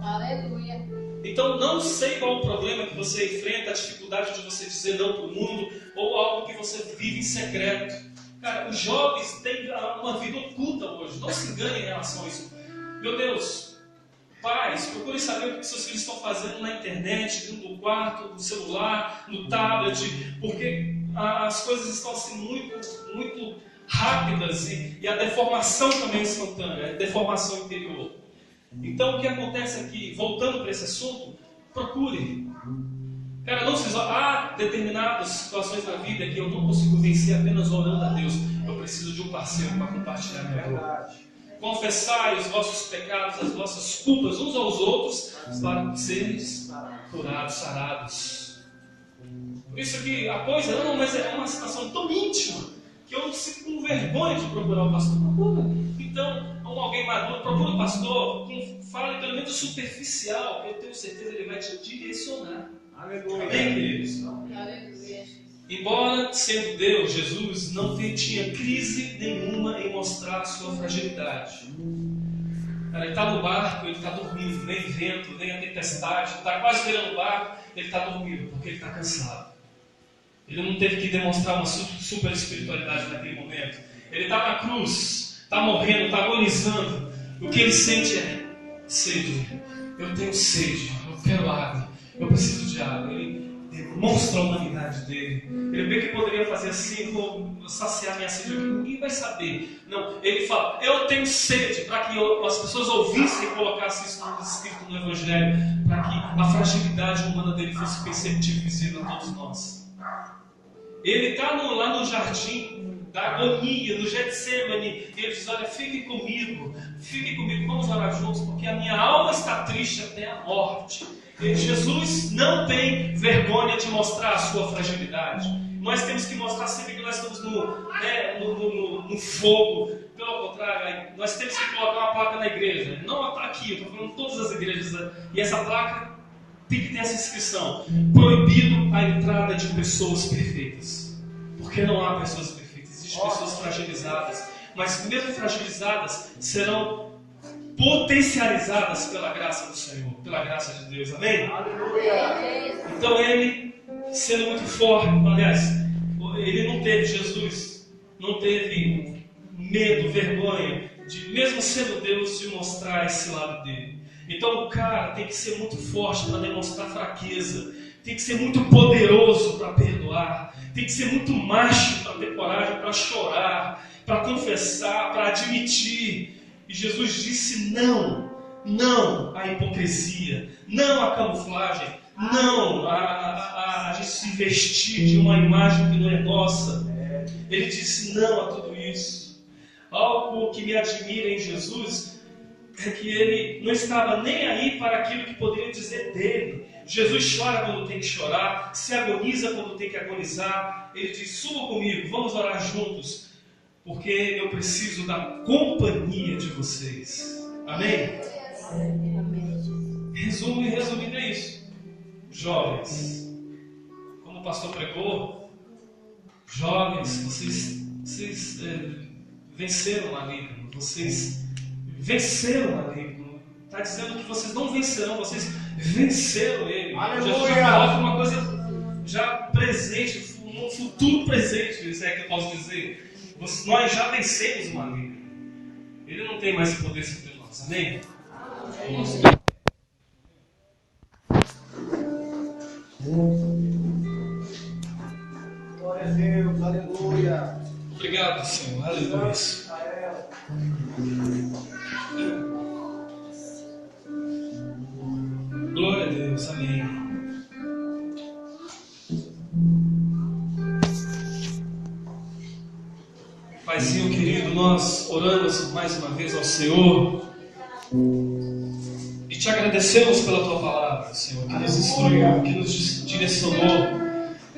Aleluia. Então não sei qual o problema que você enfrenta, a dificuldade de você dizer não para o mundo, ou algo que você vive em secreto. Cara, os jovens têm uma vida oculta hoje. Não se engane em relação a isso. Meu Deus, pais, procure saber o que seus filhos estão fazendo na internet, dentro do quarto, no celular, no tablet, porque as coisas estão assim muito rápidas e a deformação também é instantânea, a deformação interior. Então o que acontece aqui, voltando para esse assunto, procure. Cara, não se há determinadas situações na vida que eu não consigo vencer apenas orando a Deus. Eu preciso de um parceiro para compartilhar minha dor. Confessai os vossos pecados, as vossas culpas uns aos outros, para serem curados, sarados. Por isso que a coisa, não, mas é uma situação tão íntima que eu sinto com vergonha de procurar o pastor. Procura. Então, alguém maduro, procura o pastor, fale pelo menos superficial, que eu tenho certeza que ele vai te direcionar. Aleluia. Amém, queridos? Aleluia. Embora sendo Deus, Jesus não tinha crise nenhuma em mostrar a sua fragilidade. Cara, ele está no barco, ele está dormindo, vem vento, vem a tempestade, está quase virando o barco, ele está dormindo, porque ele está cansado. Ele não teve que demonstrar uma super espiritualidade naquele momento. Ele está na cruz, está morrendo, está agonizando. O que ele sente é sede. Eu tenho sede, eu quero água, eu preciso de água. Ele demonstra a humanidade dele. Ele bem que poderia fazer assim: vou saciar minha sede aqui, ninguém vai saber. Não, ele fala: eu tenho sede, para que as pessoas ouvissem e colocassem isso escrito no Evangelho, para que a fragilidade humana dele fosse perceptível e visível a todos nós. Ele está lá no jardim da agonia, no Getsemane, e ele diz: olha, fique comigo, vamos orar juntos, porque a minha alma está triste até a morte. E Jesus não tem vergonha de mostrar a sua fragilidade. Nós temos que mostrar sempre que nós estamos no fogo. Pelo contrário, nós temos que colocar uma placa na igreja. Não aqui, eu estou falando em todas as igrejas. E essa placa tem que ter essa inscrição: proibido a entrada de pessoas perfeitas. Porque não há pessoas perfeitas. Existem pessoas fragilizadas, mas mesmo fragilizadas serão potencializadas pela graça do Senhor, pela graça de Deus, amém? Aleluia. Então ele, sendo muito forte, aliás, ele não teve, Jesus não teve medo, vergonha, de mesmo sendo Deus, de mostrar esse lado dele. Então o cara tem que ser muito forte para demonstrar fraqueza, tem que ser muito poderoso para perdoar, tem que ser muito macho para ter coragem para chorar, para confessar, para admitir. E Jesus disse não à hipocrisia, não à camuflagem, não a gente se vestir de uma imagem que não é nossa. Ele disse não a tudo isso. Algo que me admira em Jesus é que ele não estava nem aí para aquilo que poderiam dizer dele. Jesus chora quando tem que chorar, se agoniza quando tem que agonizar. Ele diz: suba comigo, vamos orar juntos, porque eu preciso da companhia de vocês. Amém? Resumindo é isso. Jovens, como o pastor pregou, jovens, vocês venceram o maligno. Vocês venceram o maligno. Está dizendo que vocês não vencerão, vocês venceram ele. Aleluia! Jesus já coloca uma coisa já presente, um futuro presente, se é que eu posso dizer. Nós já vencemos o maligno. Ele não tem mais poder sobre nós. Amém? Amém. Glória a Deus, aleluia. Obrigado, Senhor. Aleluia. Glória a Deus. Amém. Paizinho querido, nós oramos mais uma vez ao Senhor e te agradecemos pela tua palavra, Senhor, que nos instruiu, que nos direcionou,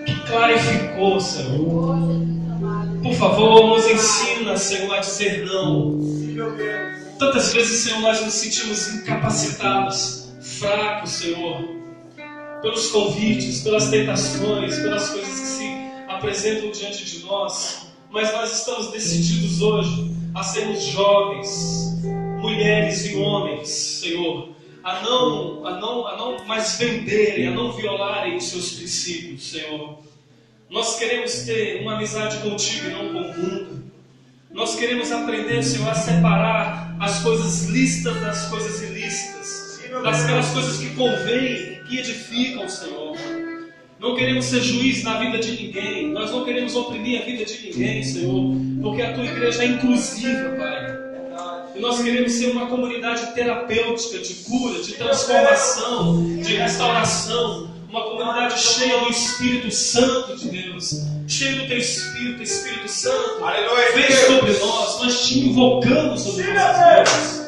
que clarificou, Senhor. Por favor, nos ensina, Senhor, a dizer não. Tantas vezes, Senhor, nós nos sentimos incapacitados, fracos, Senhor, pelos convites, pelas tentações, pelas coisas que se apresentam diante de nós. Mas nós estamos decididos hoje a sermos jovens, mulheres e homens, Senhor, a não mais venderem, a não violarem os seus princípios, Senhor. Nós queremos ter uma amizade contigo e não com o mundo. Nós queremos aprender, Senhor, a separar as coisas lícitas das coisas ilícitas, daquelas coisas que convêm, que edificam, Senhor. Não queremos ser juiz na vida de ninguém. Nós não queremos oprimir a vida de ninguém, Senhor, porque a tua igreja é inclusiva, Pai. E nós queremos ser uma comunidade terapêutica, de cura, de transformação, de restauração. Uma comunidade cheia do Espírito Santo de Deus, cheia do teu Espírito, Espírito Santo. Aleluia, vem sobre nós te invocamos sobre nossas vidas.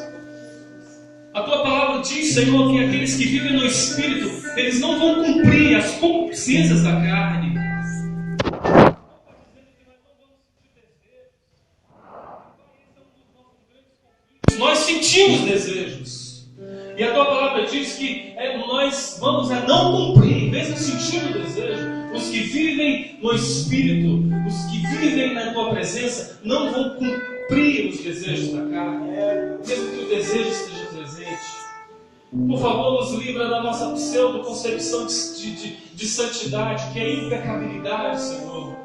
A tua palavra diz, Senhor, que aqueles que vivem no Espírito, eles não vão cumprir as concupiscências da carne. Nós sentimos desejos. E a tua palavra diz que nós vamos a não cumprir, mesmo sentindo o desejo. Os que vivem no Espírito, os que vivem na tua presença, não vão cumprir os desejos da carne, mesmo que o desejo esteja presente. Por favor, nos livra da nossa pseudo-concepção de santidade, que é impecabilidade, Senhor.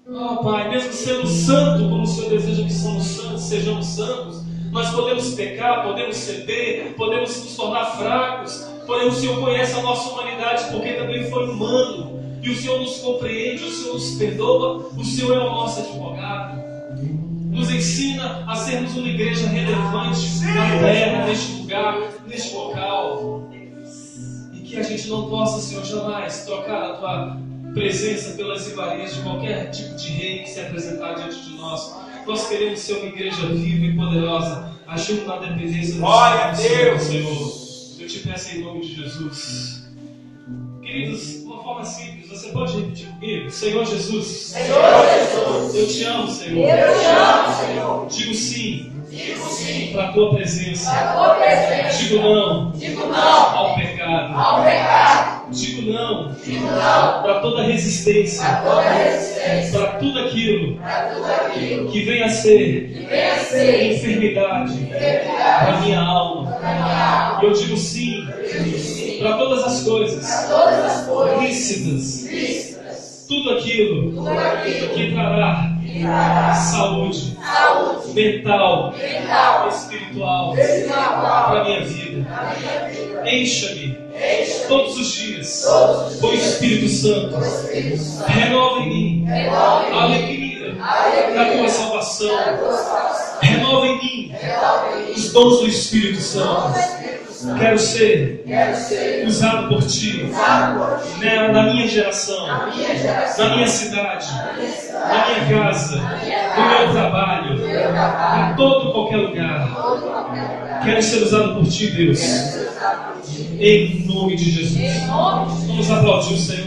Oh, Pai, mesmo sendo santo, como o Senhor deseja que somos santos, sejamos santos, nós podemos pecar, podemos ceder, podemos nos tornar fracos, porém o Senhor conhece a nossa humanidade, porque também foi humano, e o Senhor nos compreende, o Senhor nos perdoa, o Senhor é o nosso advogado. Nos ensina a sermos uma igreja relevante na terra, neste lugar, neste local. E que a gente não possa, Senhor, jamais trocar a tua presença pelas iguarias de qualquer tipo de rei que se apresentar diante de nós. Nós queremos ser uma igreja viva e poderosa, agindo na dependência do Glória a Deus, Senhor. Eu te peço em nome de Jesus. Queridos, uma forma simples, você pode repetir comigo? Senhor Jesus. Senhor Jesus. Eu te amo, Senhor. Eu te amo, Senhor. Digo sim. Digo sim. Para a tua presença. Para a tua presença. Digo não. Digo não. Ao pecado. Ao pecado. Digo não Digo não para toda resistência, a toda resistência, para tudo aquilo para tudo aquilo que venha a ser que venha a ser enfermidade para minha alma. na minha alma. E eu digo sim para todas as coisas Todas as coisas lícitas, lícitas, tudo aquilo tudo aquilo que trará que trará saúde saúde mental, mental, espiritual espiritual, para minha vida. na minha vida. Encha-me Encha todos os dias todos os com o dias Espírito Santo. do Espírito Santo. Renova em mim Renova a alegria da tua salvação. Renova em mim os dons do Espírito Santo. Quero ser usado por ti na minha geração, na minha cidade, na minha casa, no meu trabalho, em todo e qualquer lugar. Quero ser usado por ti, Deus. Em nome de Jesus. Vamos aplaudir o Senhor.